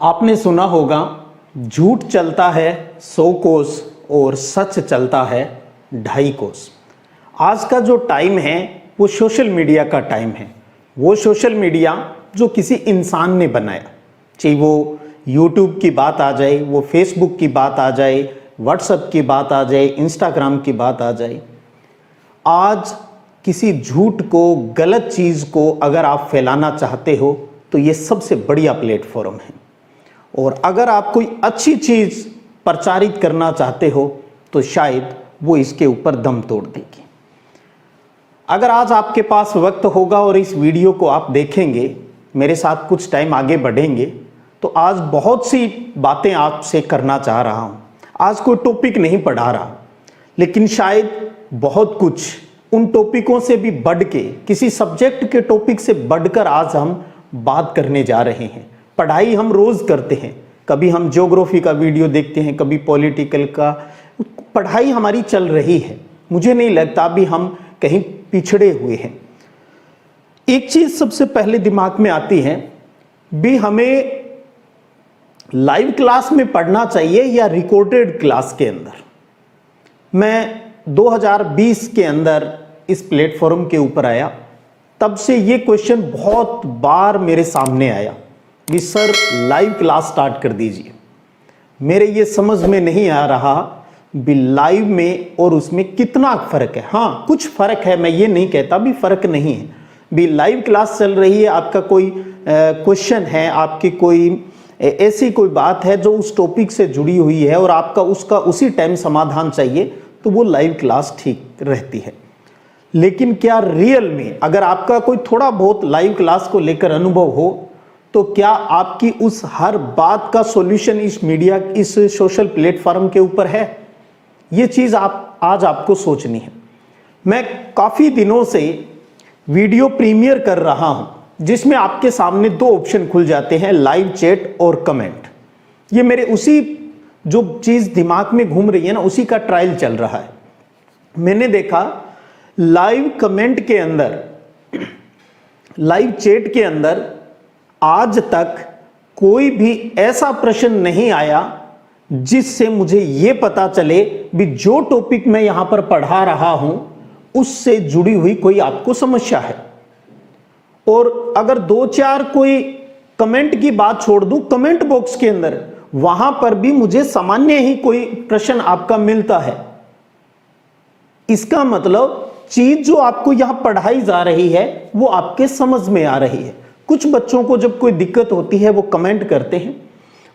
आपने सुना होगा, झूठ चलता है 100 कोस और सच चलता है 2.5 कोस। आज का जो टाइम है वो सोशल मीडिया का टाइम है। वो सोशल मीडिया जो किसी इंसान ने बनाया, चाहे वो यूट्यूब की बात आ जाए, वो फेसबुक की बात आ जाए, व्हाट्सएप की बात आ जाए, इंस्टाग्राम की बात आ जाए। आज किसी झूठ को, गलत चीज़ को अगर आप फैलाना चाहते हो तो ये सबसे बढ़िया प्लेटफॉर्म है। और अगर आप कोई अच्छी चीज़ प्रचारित करना चाहते हो तो शायद वो इसके ऊपर दम तोड़ देगी। अगर आज आपके पास वक्त होगा और इस वीडियो को आप देखेंगे, मेरे साथ कुछ टाइम आगे बढ़ेंगे, तो आज बहुत सी बातें आपसे करना चाह रहा हूँ। आज कोई टॉपिक नहीं पढ़ा रहा, लेकिन शायद बहुत कुछ उन टॉपिकों से भी बढ़ के, किसी सब्जेक्ट के टॉपिक से बढ़कर आज हम बात करने जा रहे हैं। पढ़ाई हम रोज़ करते हैं, कभी हम ज्योग्राफी का वीडियो देखते हैं, कभी पॉलिटिकल का। पढ़ाई हमारी चल रही है, मुझे नहीं लगता अभी हम कहीं पिछड़े हुए हैं। एक चीज़ सबसे पहले दिमाग में आती है भी, हमें लाइव क्लास में पढ़ना चाहिए या रिकॉर्डेड क्लास के अंदर। मैं 2020 के अंदर इस प्लेटफॉर्म के ऊपर आया, तब से ये क्वेश्चन बहुत बार मेरे सामने आया कि सर लाइव क्लास स्टार्ट कर दीजिए। मेरे ये समझ में नहीं आ रहा भी लाइव में और उसमें कितना फ़र्क है। हाँ, कुछ फ़र्क है, मैं ये नहीं कहता भी फ़र्क नहीं है। भी लाइव क्लास चल रही है, आपका कोई क्वेश्चन है, आपकी कोई ऐसी कोई बात है जो उस टॉपिक से जुड़ी हुई है और आपका उसका उसी टाइम समाधान चाहिए, तो वो लाइव क्लास ठीक रहती है। लेकिन क्या रियल में अगर आपका कोई थोड़ा बहुत लाइव क्लास को लेकर अनुभव हो, तो क्या आपकी उस हर बात का सॉल्यूशन इस मीडिया, इस सोशल प्लेटफॉर्म के ऊपर है? ये चीज़ आज आपको सोचनी है। मैं काफ़ी दिनों से वीडियो प्रीमियर कर रहा हूं, जिसमें आपके सामने 2 ऑप्शन खुल जाते हैं, लाइव चैट और कमेंट। ये मेरे उसी जो चीज़ दिमाग में घूम रही है ना, उसी का ट्रायल चल रहा है। मैंने देखा लाइव कमेंट के अंदर, लाइव चैट के अंदर आज तक कोई भी ऐसा प्रश्न नहीं आया जिससे मुझे यह पता चले भी जो टॉपिक मैं यहां पर पढ़ा रहा हूं उससे जुड़ी हुई कोई आपको समस्या है। और अगर 2-4 कोई कमेंट की बात छोड़ दूं, कमेंट बॉक्स के अंदर वहां पर भी मुझे सामान्य ही कोई प्रश्न आपका मिलता है। इसका मतलब चीज जो आपको यहां पढ़ाई जा रही है वो आपके समझ में आ रही है। कुछ बच्चों को जब कोई दिक्कत होती है वो कमेंट करते हैं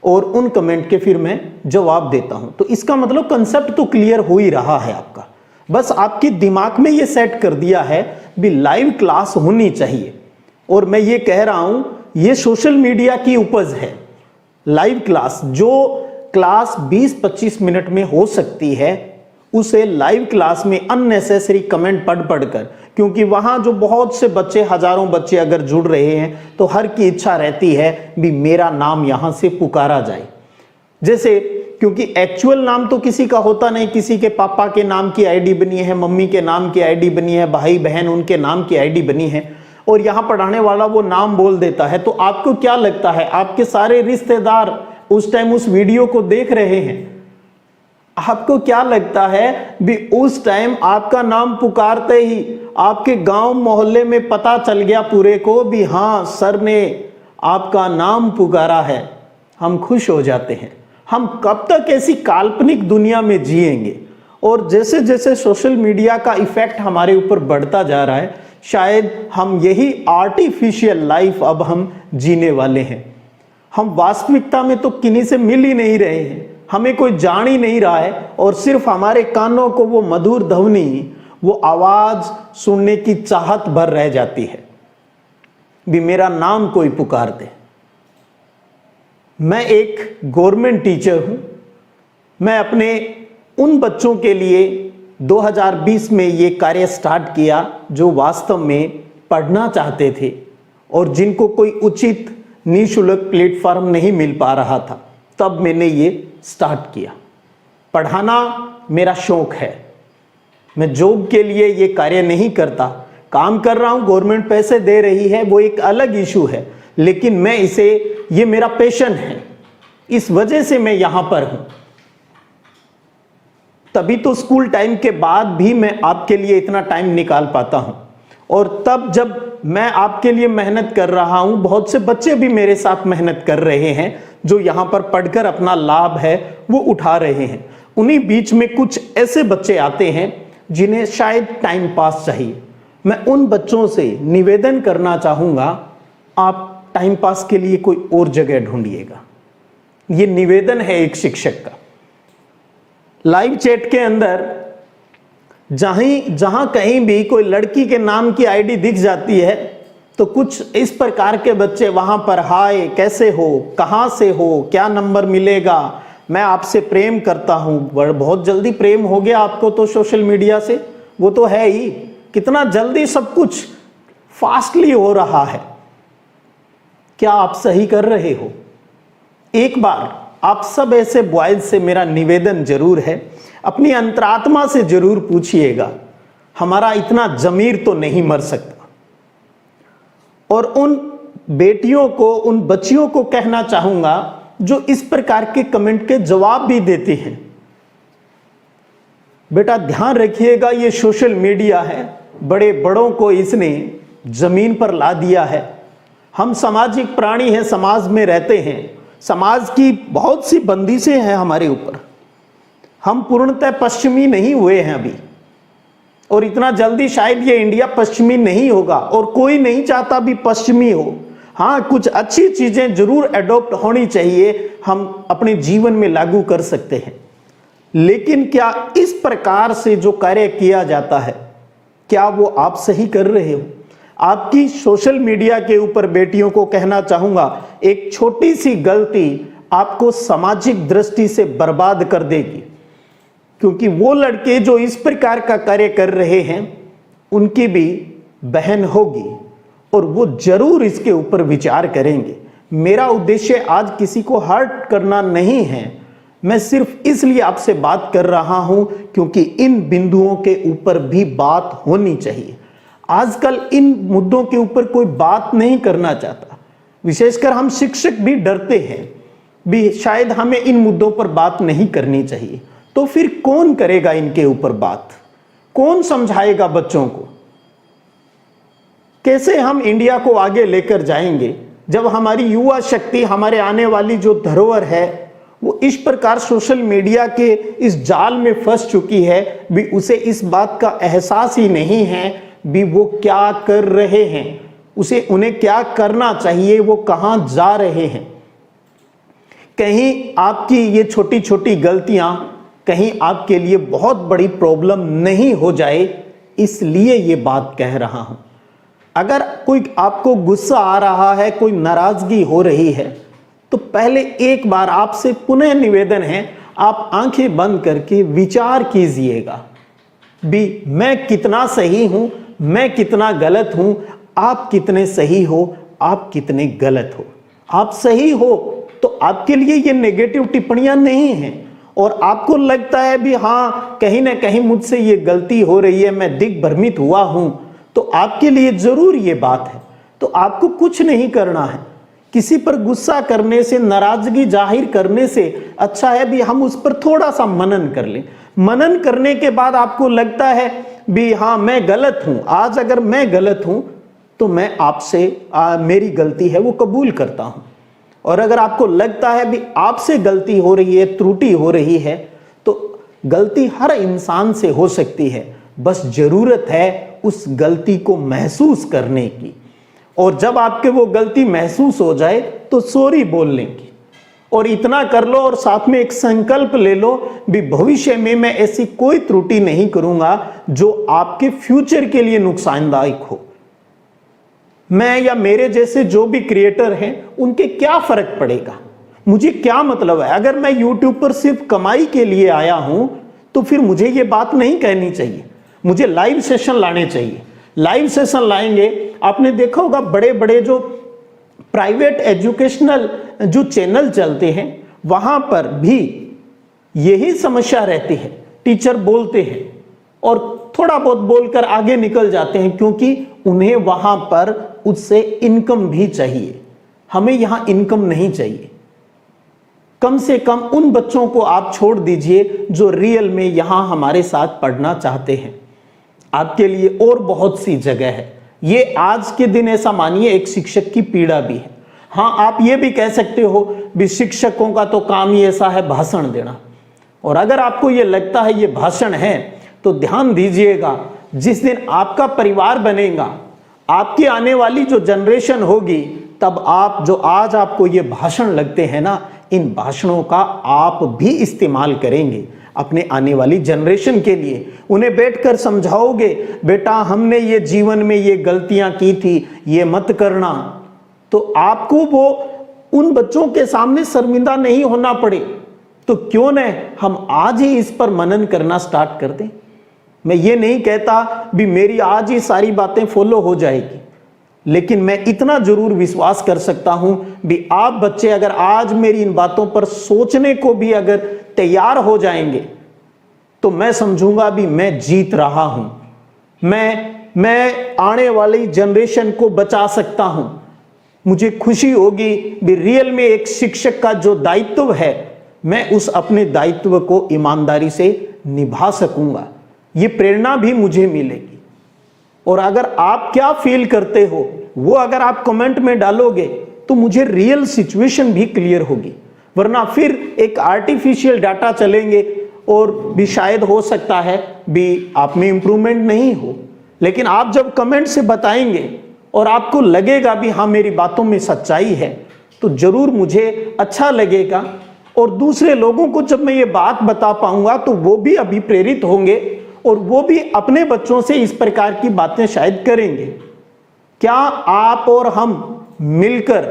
और उन कमेंट के फिर मैं जवाब देता हूं। तो इसका मतलब कंसेप्ट तो क्लियर हो ही रहा है आपका। बस आपके दिमाग में ये सेट कर दिया है भी लाइव क्लास होनी चाहिए। और मैं ये कह रहा हूं, ये सोशल मीडिया की उपज है। लाइव क्लास, जो क्लास 20-25 मिनट में हो सकती है, उसे लाइव क्लास में अननेसेसरी कमेंट पढ़ कर, क्योंकि वहां जो बहुत से बच्चे, हजारों बच्चे अगर जुड़ रहे हैं, तो हर की इच्छा रहती है भी मेरा नाम यहां से पुकारा जाए। जैसे, क्योंकि एक्चुअल नाम तो किसी का होता नहीं, किसी के पापा के नाम की आईडी बनी है, मम्मी के नाम की आईडी बनी है, भाई बहन उनके नाम की आईडी बनी है, और यहां पढ़ाने वाला वो नाम बोल देता है। तो आपको क्या लगता है, आपके सारे रिश्तेदार उस टाइम उस वीडियो को देख रहे हैं, आपको क्या लगता है भी उस टाइम आपका नाम पुकारते ही आपके गांव मोहल्ले में पता चल गया पूरे को भी हाँ सर ने आपका नाम पुकारा है, हम खुश हो जाते हैं। हम कब तक ऐसी काल्पनिक दुनिया में जिएंगे? और जैसे जैसे सोशल मीडिया का इफेक्ट हमारे ऊपर बढ़ता जा रहा है, शायद हम यही आर्टिफिशियल लाइफ अब हम जीने वाले हैं। हम वास्तविकता में तो किन्हीं से मिल ही नहीं रहे हैं, हमें कोई जान ही नहीं रहा है, और सिर्फ हमारे कानों को वो मधुर ध्वनि, वो आवाज सुनने की चाहत भर रह जाती है भी मेरा नाम कोई पुकार दे। मैं एक गवर्नमेंट टीचर हूं। मैं अपने उन बच्चों के लिए 2020 में ये कार्य स्टार्ट किया जो वास्तव में पढ़ना चाहते थे और जिनको कोई उचित निःशुल्क प्लेटफॉर्म नहीं मिल पा रहा था। तब मैंने ये स्टार्ट किया। पढ़ाना मेरा शौक है, मैं जॉब के लिए ये कार्य नहीं करता। काम कर रहा हूं, गवर्नमेंट पैसे दे रही है, वो एक अलग इशू है, लेकिन मैं इसे, ये मेरा पैशन है। इस वजह से मैं यहां पर हूं। तभी तो स्कूल टाइम के बाद भी मैं आपके लिए इतना टाइम निकाल पाता हूं। और तब जब मैं आपके लिए मेहनत कर रहा हूं, बहुत से बच्चे भी मेरे साथ मेहनत कर रहे हैं जो यहां पर पढ़कर अपना लाभ है वो उठा रहे हैं। उन्हीं बीच में कुछ ऐसे बच्चे आते हैं जिन्हें शायद टाइम पास चाहिए। मैं उन बच्चों से निवेदन करना चाहूंगा, आप टाइम पास के लिए कोई और जगह ढूंढिएगा। ये निवेदन है एक शिक्षक का। लाइव चैट के अंदर जहां कहीं भी कोई लड़की के नाम की आईडी दिख जाती है तो कुछ इस प्रकार के बच्चे वहां पर, हाय कैसे हो, कहां से हो, क्या नंबर मिलेगा, मैं आपसे प्रेम करता हूं। बहुत जल्दी प्रेम हो गया आपको तो सोशल मीडिया से, वो तो है ही। कितना जल्दी सब कुछ फास्टली हो रहा है। क्या आप सही कर रहे हो? एक बार आप सब ऐसे बॉयज से मेरा निवेदन जरूर है, अपनी अंतरात्मा से जरूर पूछिएगा, हमारा इतना जमीर तो नहीं मर सकता। और उन बेटियों को, उन बच्चियों को कहना चाहूंगा जो इस प्रकार के कमेंट के जवाब भी देती हैं, बेटा ध्यान रखिएगा, ये सोशल मीडिया है, बड़े बड़ों को इसने जमीन पर ला दिया है। हम सामाजिक प्राणी हैं, समाज में रहते हैं, समाज की बहुत सी बंदिशें हैं हमारे ऊपर। हम पूर्णतः पश्चिमी नहीं हुए हैं अभी, और इतना जल्दी शायद ये इंडिया पश्चिमी नहीं होगा, और कोई नहीं चाहता भी पश्चिमी हो। हाँ, कुछ अच्छी चीजें जरूर एडॉप्ट होनी चाहिए, हम अपने जीवन में लागू कर सकते हैं। लेकिन क्या इस प्रकार से जो कार्य किया जाता है, क्या वो आप सही कर रहे हो? आपकी सोशल मीडिया के ऊपर बेटियों को कहना चाहूंगा, एक छोटी सी गलती आपको सामाजिक दृष्टि से बर्बाद कर देगी। क्योंकि वो लड़के जो इस प्रकार का कार्य कर रहे हैं उनकी भी बहन होगी और वो जरूर इसके ऊपर विचार करेंगे। मेरा उद्देश्य आज किसी को हर्ट करना नहीं है, मैं सिर्फ इसलिए आपसे बात कर रहा हूं क्योंकि इन बिंदुओं के ऊपर भी बात होनी चाहिए। आजकल इन मुद्दों के ऊपर कोई बात नहीं करना चाहता, विशेषकर हम शिक्षक भी डरते हैं भी, शायद हमें इन मुद्दों पर बात नहीं करनी चाहिए। तो फिर कौन करेगा इनके ऊपर बात? कौन समझाएगा बच्चों को? कैसे हम इंडिया को आगे लेकर जाएंगे जब हमारी युवा शक्ति, हमारे आने वाली जो धरोहर है वो इस प्रकार सोशल मीडिया के इस जाल में फंस चुकी है भी, उसे इस बात का एहसास ही नहीं है भी वो क्या कर रहे हैं, उन्हें क्या करना चाहिए, वो कहां जा रहे हैं। कहीं आपकी ये छोटी छोटी गलतियां कहीं आपके लिए बहुत बड़ी प्रॉब्लम नहीं हो जाए, इसलिए ये बात कह रहा हूं। अगर कोई आपको गुस्सा आ रहा है, कोई नाराजगी हो रही है, तो पहले एक बार आपसे पुनः निवेदन है, आप आंखें बंद करके विचार कीजिएगा भी, मैं कितना सही हूं, मैं कितना गलत हूं, आप कितने सही हो, आप कितने गलत हो। आप सही हो तो आपके लिए ये नेगेटिव टिप्पणियां नहीं हैं, और आपको लगता है भी हाँ कहीं ना कहीं मुझसे ये गलती हो रही है, मैं दिग्भ्रमित हुआ हूं, तो आपके लिए जरूर ये बात है। तो आपको कुछ नहीं करना है, किसी पर गुस्सा करने से, नाराजगी जाहिर करने से अच्छा है भी हम उस पर थोड़ा सा मनन कर लें। मनन करने के बाद आपको लगता है भी हाँ मैं गलत हूं, आज अगर मैं गलत हूं तो मैं आपसे मेरी गलती है वो कबूल करता हूं। और अगर आपको लगता है भी आपसे गलती हो रही है, त्रुटि हो रही है, तो गलती हर इंसान से हो सकती है, बस जरूरत है उस गलती को महसूस करने की। और जब आपके वो गलती महसूस हो जाए तो सॉरी बोलने की, और इतना कर लो और साथ में एक संकल्प ले लो भी भविष्य में मैं ऐसी कोई त्रुटि नहीं करूंगा जो आपके फ्यूचर के लिए नुकसानदायक हो। मैं या मेरे जैसे जो भी क्रिएटर हैं उनके क्या फर्क पड़ेगा, मुझे क्या मतलब है। अगर मैं YouTube पर सिर्फ कमाई के लिए आया हूं तो फिर मुझे ये बात नहीं कहनी चाहिए, मुझे लाइव सेशन लाने चाहिए। लाइव सेशन लाएंगे, आपने देखा होगा बड़े बड़े जो प्राइवेट एजुकेशनल जो चैनल चलते हैं वहां पर भी यही समस्या रहती है। टीचर बोलते हैं और थोड़ा बहुत बोलकर आगे निकल जाते हैं क्योंकि उन्हें वहां पर उससे इनकम भी चाहिए। हमें यहां इनकम नहीं चाहिए। कम से कम उन बच्चों को आप छोड़ दीजिए जो रियल में यहां हमारे साथ पढ़ना चाहते हैं। आपके लिए और बहुत सी जगह है। ये आज के दिन ऐसा मानिए एक शिक्षक की पीड़ा भी है। हाँ, आप ये भी कह सकते हो भी शिक्षकों का तो काम ही ऐसा है भाषण देना, और अगर आपको ये लगता है ये भाषण है तो ध्यान दीजिएगा, जिस दिन आपका परिवार बनेगा, आपकी आने वाली जो जनरेशन होगी, तब आप जो आज आपको ये भाषण लगते हैं ना, इन भाषणों का आप भी इस्तेमाल करेंगे अपने आने वाली जनरेशन के लिए। उन्हें बैठकर समझाओगे, बेटा हमने ये जीवन में ये गलतियां की थी, ये मत करना, तो आपको वो उन बच्चों के सामने शर्मिंदा नहीं होना पड़े। तो क्यों न हम आज ही इस पर मनन करना स्टार्ट कर दें। मैं ये नहीं कहता भी मेरी आज ही सारी बातें फॉलो हो जाएगी, लेकिन मैं इतना जरूर विश्वास कर सकता हूं भी आप बच्चे अगर आज मेरी इन बातों पर सोचने को भी अगर तैयार हो जाएंगे, तो मैं समझूंगा भी मैं जीत रहा हूं, मैं आने वाली जनरेशन को बचा सकता हूं। मुझे खुशी होगी भी रियल में एक शिक्षक का जो दायित्व है, मैं उस अपने दायित्व को ईमानदारी से निभा सकूंगा। ये प्रेरणा भी मुझे मिलेगी। और अगर आप क्या फील करते हो वो अगर आप कमेंट में डालोगे तो मुझे रियल सिचुएशन भी क्लियर होगी, वरना फिर एक आर्टिफिशियल डाटा चलेंगे और भी शायद हो सकता है भी आप में इंप्रूवमेंट नहीं हो। लेकिन आप जब कमेंट से बताएंगे और आपको लगेगा भी हाँ मेरी बातों में सच्चाई है, तो जरूर मुझे अच्छा लगेगा, और दूसरे लोगों को जब मैं ये बात बता पाऊंगा तो वो भी अभिप्रेरित होंगे और वो भी अपने बच्चों से इस प्रकार की बातें शायद करेंगे। क्या आप और हम मिलकर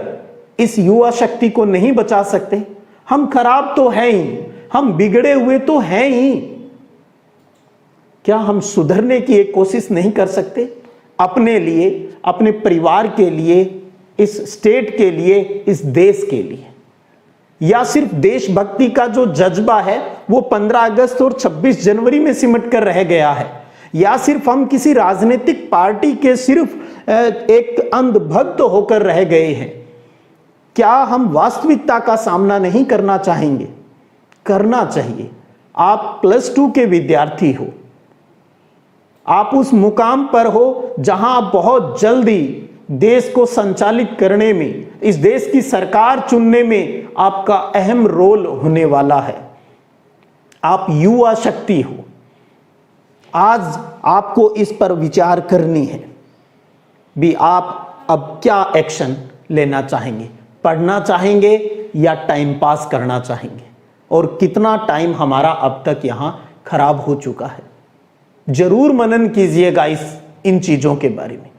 इस युवा शक्ति को नहीं बचा सकते? हम खराब तो हैं ही, हम बिगड़े हुए तो हैं ही, क्या हम सुधरने की एक कोशिश नहीं कर सकते? अपने लिए, अपने परिवार के लिए, इस स्टेट के लिए, इस देश के लिए। या सिर्फ देशभक्ति का जो जज्बा है वो 15 अगस्त और 26 जनवरी में सिमट कर रह गया है, या सिर्फ हम किसी राजनीतिक पार्टी के सिर्फ एक अंधभक्त होकर रह गए हैं? क्या हम वास्तविकता का सामना नहीं करना चाहेंगे? करना चाहिए। आप +2 के विद्यार्थी हो, आप उस मुकाम पर हो जहां आप बहुत जल्दी देश को संचालित करने में, इस देश की सरकार चुनने में आपका अहम रोल होने वाला है। आप युवा शक्ति हो। आज आपको इस पर विचार करनी है भी आप अब क्या एक्शन लेना चाहेंगे, पढ़ना चाहेंगे या टाइम पास करना चाहेंगे, और कितना टाइम हमारा अब तक यहां खराब हो चुका है। जरूर मनन कीजिएगा इन चीजों के बारे में।